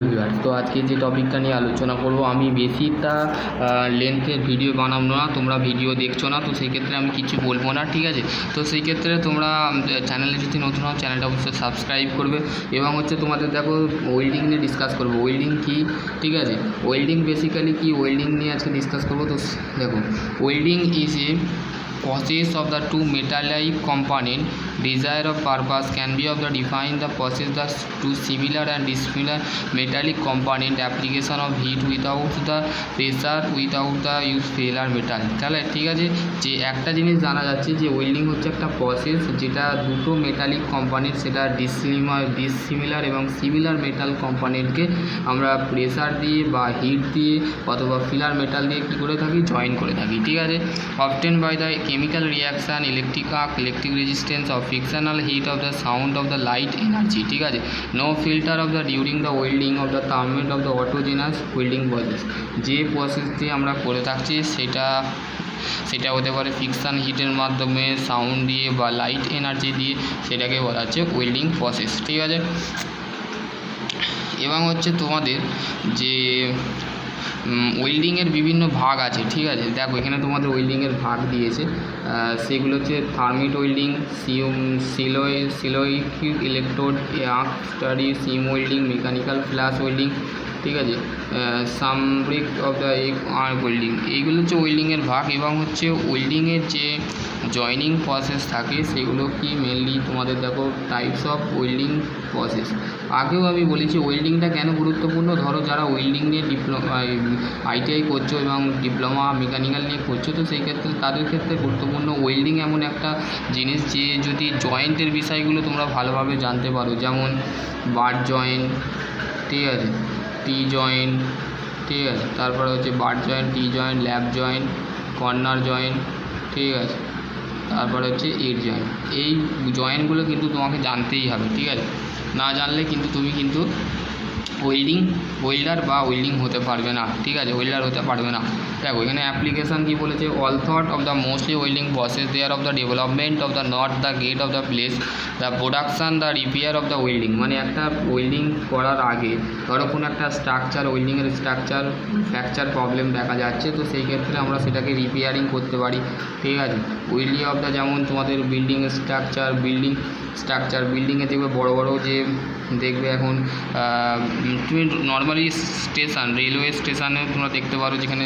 তো আজকে যে টপিকটা নিয়ে আলোচনা করব, আমি বেশিটা লেন্থের ভিডিও বানাবো না, তোমরা ভিডিও দেখছো না, তো সেই ক্ষেত্রে আমি কিছু বলবো না, ঠিক আছে। তো সেই ক্ষেত্রে তোমরা চ্যানেলে যদি নতুন হও চ্যানেলটা অবশ্যই সাবস্ক্রাইব করবে। এবং তোমাদের দেখো ওয়েল্ডিং নিয়ে ডিসকাস করবো, ওয়েল্ডিং কী, ঠিক আছে। ওয়েল্ডিং বেসিক্যালি কি, ওয়েল্ডিং নিয়ে আজকে ডিসকাস করবো। তো দেখো, welding is a process of the two metallic component desire of purpose can be of the define the process the two similar and dissimilar metallic component application of heat without the pressure without the use failure metal। তাহলে ঠিক আছে, যে একটা জিনিস জানা যাচ্ছে যে welding হচ্ছে একটা প্রসেস যেটা দুটো মেটালিক কম্পোনেন্ট, সেটা ডিসিমিলার এবং সিমিলার মেটাল কম্পোনেন্টকে আমরা প্রেসার দিয়ে বা হিট দিয়ে অথবা ফিলার মেটাল দিয়ে কী করে থাকি, জয়েন করে থাকি, ঠিক আছে। Obtain by the chemical reaction, electric arc, electric resistance or frictional heat of the sound of the light energy, ঠিক আছে। no filter of the during the welding of the thermate of the autogenous welding process। যে process দিয়ে আমরা করে থাকছি সেটা হতে পারে ফ্রিকশন হিটের মাধ্যমে, সাউন্ড দিয়ে বা লাইট এনার্জি দিয়ে, সেটাকে বলা হচ্ছে ওয়েল্ডিং প্রসেস, ঠিক আছে। এবং তোমাদের যে ওয়েল্ডিংয়ের বিভিন্ন ভাগ আছে, ঠিক আছে। দেখো এখানে তোমাদের ওয়েল্ডিংয়ের ভাগ দিয়েছে, সেগুলো হচ্ছে থার্মিট ওয়েল্ডিং, সিলোইক electrode arc study, seam welding, mechanical flash welding, ঠিক আছে, সামব্রিক অফ দ্য আর্ক ওয়েল্ডিং। এইগুলো হচ্ছে ওয়েল্ডিংয়ের ভাগ। এবং ওয়েল্ডিংয়ের যে জয়নিং প্রসেস থাকে সেগুলো কি মেনলি তোমাদের দেখো টাইপস অফ ওয়েল্ডিং প্রসেস। আগেও আমি বলেছি ওয়েল্ডিংটা কেন গুরুত্বপূর্ণ। ধরো যারা ওয়েল্ডিং নিয়ে আইটিআই করছো এবং ডিপ্লোমা মেকানিক্যাল নিয়ে করছো, তো সেই ক্ষেত্রে তাদের ক্ষেত্রে গুরুত্বপূর্ণ। ওয়েল্ডিং এমন একটা জিনিস যে যদি জয়েন্টের বিষয়গুলো তোমরা ভালোভাবে জানতে পারো, যেমন বাট জয়েন্ট, ঠিক আছে, টি জয়েন্ট, ঠিক আছে, তারপরে but joint, T joint, lab joint, corner joint, ঠিক আছে, তারপরে এড জয়েন্ট। এই জয়েন্টগুলো কিন্তু তোমাকে জানতেই হবে, ঠিক আছে। না জানলে কিন্তু তুমি ওয়েল্ডার বা ওয়েল্ডিং হতে পারবে না, ঠিক আছে, ওয়েল্ডার হতে পারবে না। দেখো এখানে অ্যাপ্লিকেশান কী বলেছে, all thought of the mostly welding process there of the development of the not the gate of the place the production the repair of the welding. মানে একটা ওয়েল্ডিং করার আগে ধরো কোনো একটা স্ট্রাকচার, ওয়েল্ডিংয়ের স্ট্রাকচার ফ্র্যাকচার প্রবলেম দেখা যাচ্ছে, তো সেই ক্ষেত্রে আমরা সেটাকে রিপেয়ারিং করতে পারি, ঠিক আছে। ওয়েল্ডিং অফ দ্য যেমন তোমাদের বিল্ডিংয়ের স্ট্রাকচার, বিল্ডিংয়ে দেখবে বড় বড় যে দেখবে এখন তুমি নর্মালি স্টেশন, রেলওয়ে স্টেশনে তোমরা দেখতে পারো যেখানে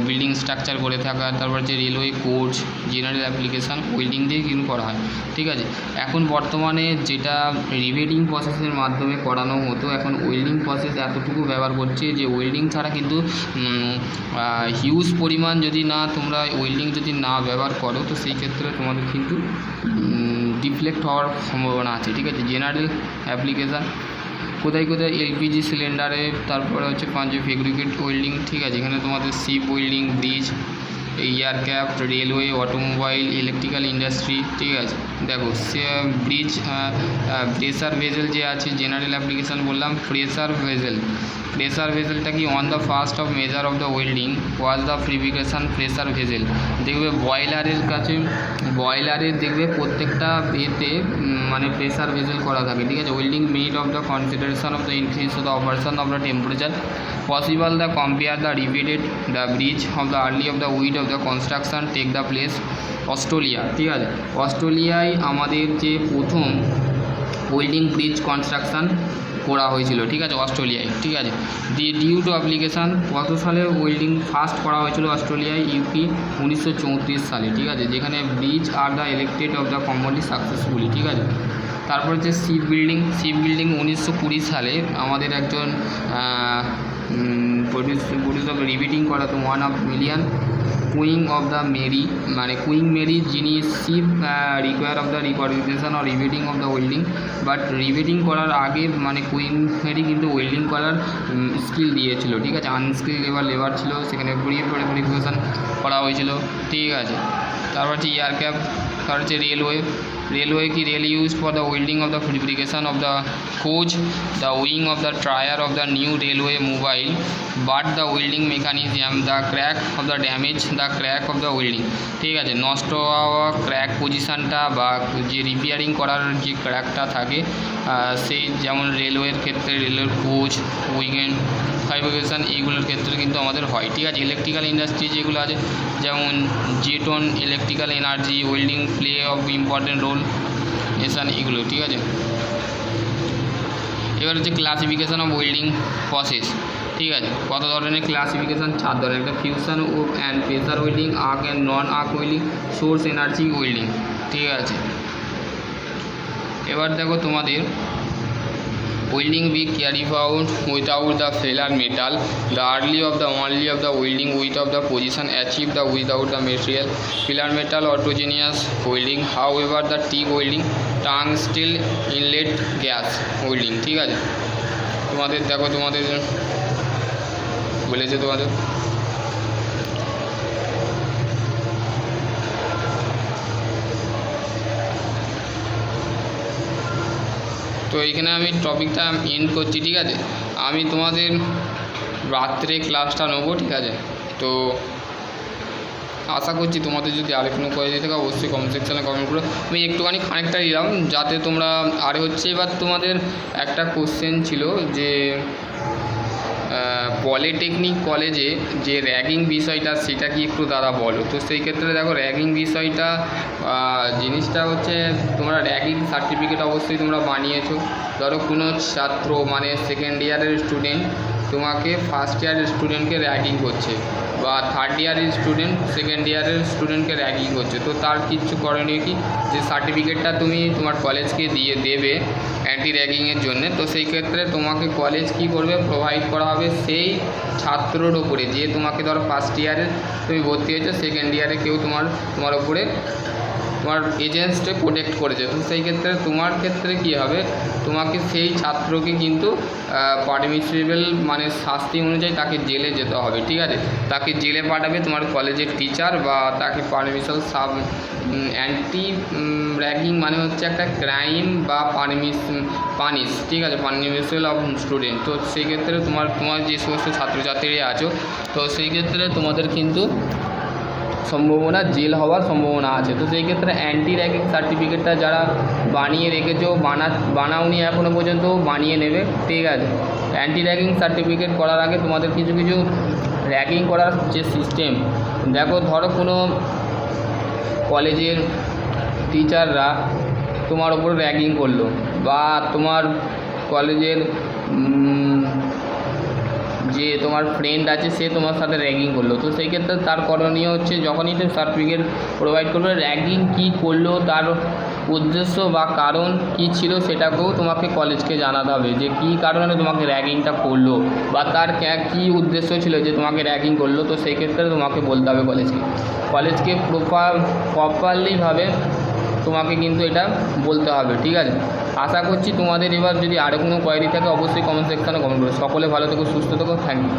বিল্ডিং স্ট্রাকচার করে থাকা, তারপর railway coach, general application welding দিয়ে কিন্তু করা হয়, ঠিক আছে। এখন বর্তমানে যেটা রিভেটিং প্রসেসের মাধ্যমে করানো হতো, এখন ওয়েল্ডিং প্রসেস এতটুকু ব্যবহার করছে যে ওয়েল্ডিং ছাড়া কিন্তু হিউজ পরিমাণ যদি না তোমরা ওয়েল্ডিং যদি না ব্যবহার করো, তো সেই ক্ষেত্রে তোমাদের কিন্তু ডিফ্লেক্ট হওয়ার সম্ভাবনা আছে, ঠিক আছে। জেনারেল অ্যাপ্লিকেশান কোথায় এলপিজি সিলিন্ডারে, তারপরে পাঞ্চ ফেব্রিকেট ওয়েল্ডিং, ঠিক আছে। এখানে তোমাদের ship welding, bridge, aircraft, railway, automobile, electrical industry, ঠিক আছে। দেখো ব্রিজ, প্রেসার ভেসেল যে আছে, জেনারেল অ্যাপ্লিকেশান বললাম। প্রেসার ভেসেলটা কি, on the first of measure of the welding was the ফ্রিফিকেশান প্রেসার ভেসেল। দেখবে বয়লারের দেখবে প্রত্যেকটা এতে মানে প্রেসার ভেসেল করা থাকে, ঠিক আছে। Welding made of the consideration of the increase of the operation of the temperature possible the compare the repeated the bridge of the early of the weed of the construction take the place Australia, ঠিক আছে। অস্ট্রেলিয়ায় আমাদের যে প্রথম welding bridge construction করা হয়েছিল, ঠিক আছে, অস্ট্রেলিয়ায়, ঠিক আছে। ডিউ টু অ্যাপ্লিকেশান কত সালে ওয়েল্ডিং ফার্স্ট করা হয়েছিল অস্ট্রেলিয়ায়, ইউপি 1934 সালে, ঠিক আছে, যেখানে bridge are the elected of the commodity successfully, ঠিক আছে। তারপর শিপ বিল্ডিং 1920 সালে আমাদের একজন প্রডিউস অফ রিভিটিং করা তো one of million Queen of the Mary, মানে কুইং মেরি, যিনি শিপ রিকোয়ার অফ দ্য রিকর্ডিনেশন or riveting of the welding. But riveting করার আগে মানে কুইং মেরি কিন্তু ওয়েল্ডিং করার স্কিল দিয়েছিল, ঠিক আছে। আনস্কিল লেবার ছিল, সেখানে ভেরিফিকেশন করা হয়েছিল, ঠিক আছে। তারপর এয়ারক্রাফট, তারপর রেলওয়ে কি, rail use for the welding of the fabrication of the coach, the wing of the tyre of the new railway mobile, but the welding mechanism, the crack of the damage the crack of the welding, ঠিক আছে, নষ্ট হওয়া crack পজিশানটা বা যে repairing করার যে ক্র্যাকটা থাকে সেই যেমন রেলওয়ের ক্ষেত্রে রেলওয়ের কোচ উইকেন্ড ফাইব্রিকেশন এইগুলোর ক্ষেত্রে কিন্তু আমাদের হয়, ঠিক আছে। ইলেকট্রিক্যাল ইন্ডাস্ট্রি যেগুলো আছে যেমন জেটন electrical energy welding play of important role এসান এগুলো, ঠিক আছে। এবার হচ্ছে ক্লাসিফিকেশান অফ ওয়েল্ডিং প্রসেস, ঠিক আছে। কত ধরনের ক্লাসিফিকেশান? 4 ধরনের। একটা fusion and pressure welding, arc and non arc welding, source energy welding, ঠিক আছে। এবার দেখো তোমাদের welding be carried out without the filler metal, the early of the only of the welding with of the position achieved the without the material filler metal autogenous welding, however the TIG welding tungsten inlet gas welding, ঠিক আছে। তোমাদের দেখো তোমাদের বলেছে তোমাদের তো এইখানে আমি টপিকটা এন্ড করছি, ঠিক আছে। আমি তোমাদের রাত্রে ক্লাসটা নেবো, ঠিক আছে। তো আশা করছি তোমাদের যদি আরে কোনো কোয়েরি থাকে অবশ্যই কমেন্ট সেকশানে কমেন্ট করো। আমি একটুখানি খানিকটা দিলাম যাতে তোমরা আরে হচ্ছে। এবার তোমাদের একটা কোশ্চেন ছিল যে পলিটেকনিক কলেজে যে র্যাগিং বিষয়টা সেটা কি একটু দাদা বলো। তো সেই ক্ষেত্রে দেখো র্যাগিং বিষয়টা জিনিসটা হচ্ছে তোমরা র্যাগিং সার্টিফিকেট অবশ্যই তোমরা বানিয়েছো। ধরো কোনো ছাত্র মানে সেকেন্ড ইয়ারের স্টুডেন্ট তোমাকে ফার্স্ট ইয়ারের স্টুডেন্টকে র্যাগিং করছে বা থার্ড ইয়ারের স্টুডেন্ট সেকেন্ড ইয়ারের স্টুডেন্টকে র্যাগিং করছে, তো তার কিচ্ছু করণীয় কি, যে সার্টিফিকেটটা তুমি তোমার কলেজকে দিয়ে দেবে অ্যান্টি র্যাগিংয়ের জন্য। তো সেই ক্ষেত্রে তোমাকে কলেজ কী করবে, প্রোভাইড করা হবে সেই ছাত্রর ওপরে যে তোমাকে ধরো ফার্স্ট ইয়ারে তুমি ভর্তি হয়েছো, সেকেন্ড ইয়ারে কেউ তোমার ওপরে তোমার এজেন্সকে প্রোটেক্ট করেছে। তো সেই ক্ষেত্রে তোমার ক্ষেত্রে কী হবে, তোমাকে সেই ছাত্রকে কিন্তু পারমিসিবল মানে শাস্তি অনুযায়ী তাকে জেলে যেতে হবে, ঠিক আছে। তাকে জেলে পাঠাবে তোমার কলেজের টিচার বা তাকে পারমিশন অ্যান্টি র্যাগিং মানে হচ্ছে একটা ক্রাইম বা পানিশ, ঠিক আছে, পানিশমেন্ট অফ স্টুডেন্ট। তো সেই ক্ষেত্রে তোমার যে সমস্ত ছাত্রছাত্রীরা আছো তো সেই ক্ষেত্রে তোমাদের কিন্তু সম্ভাবনা জেল হওয়ার সম্ভাবনা আছে। তো সেই ক্ষেত্রে অ্যান্টি র্যাগিং সার্টিফিকেটটা যারা বানিয়ে রেখেছো বানাওনি এখনও পর্যন্ত বানিয়ে নেবে, ঠিক আছে। অ্যান্টি র্যাগিং সার্টিফিকেট করার আগে তোমাদের কিছু র্যাগিং করার যে সিস্টেম দেখো, ধরো কোনো কলেজের টিচাররা তোমার ওপর র্যাগিং করলো বা তোমার কলেজের যে তোমার ফ্রেন্ড আছে সে তোমার সাথে র্যাগিং করলো। তো সেই ক্ষেত্রে তার করণীয় হচ্ছে যখনই তুমি সার্টিফিকেট প্রোভাইড করবে র্যাগিং কী করলো, তার উদ্দেশ্য বা কারণ কী ছিল সেটাকেও তোমাকে কলেজকে জানাতে হবে যে কী কারণে তোমাকে র্যাগিংটা করলো বা তার কী উদ্দেশ্য ছিল যে তোমাকে র্যাগিং করলো। তো সেই ক্ষেত্রে তোমাকে বলতে হবে কলেজকে প্রপারলিভাবে তোমাকে কিন্তু এটা বলতে হবে, ঠিক আছে। আশা করছি তোমাদের এবার যদি আরও কোনো কোয়েরি থাকে অবশ্যই কমেন্ট সেকশানে কমেন্ট করো। সকলে ভালো থেকো, সুস্থ থেকো, থ্যাংক ইউ।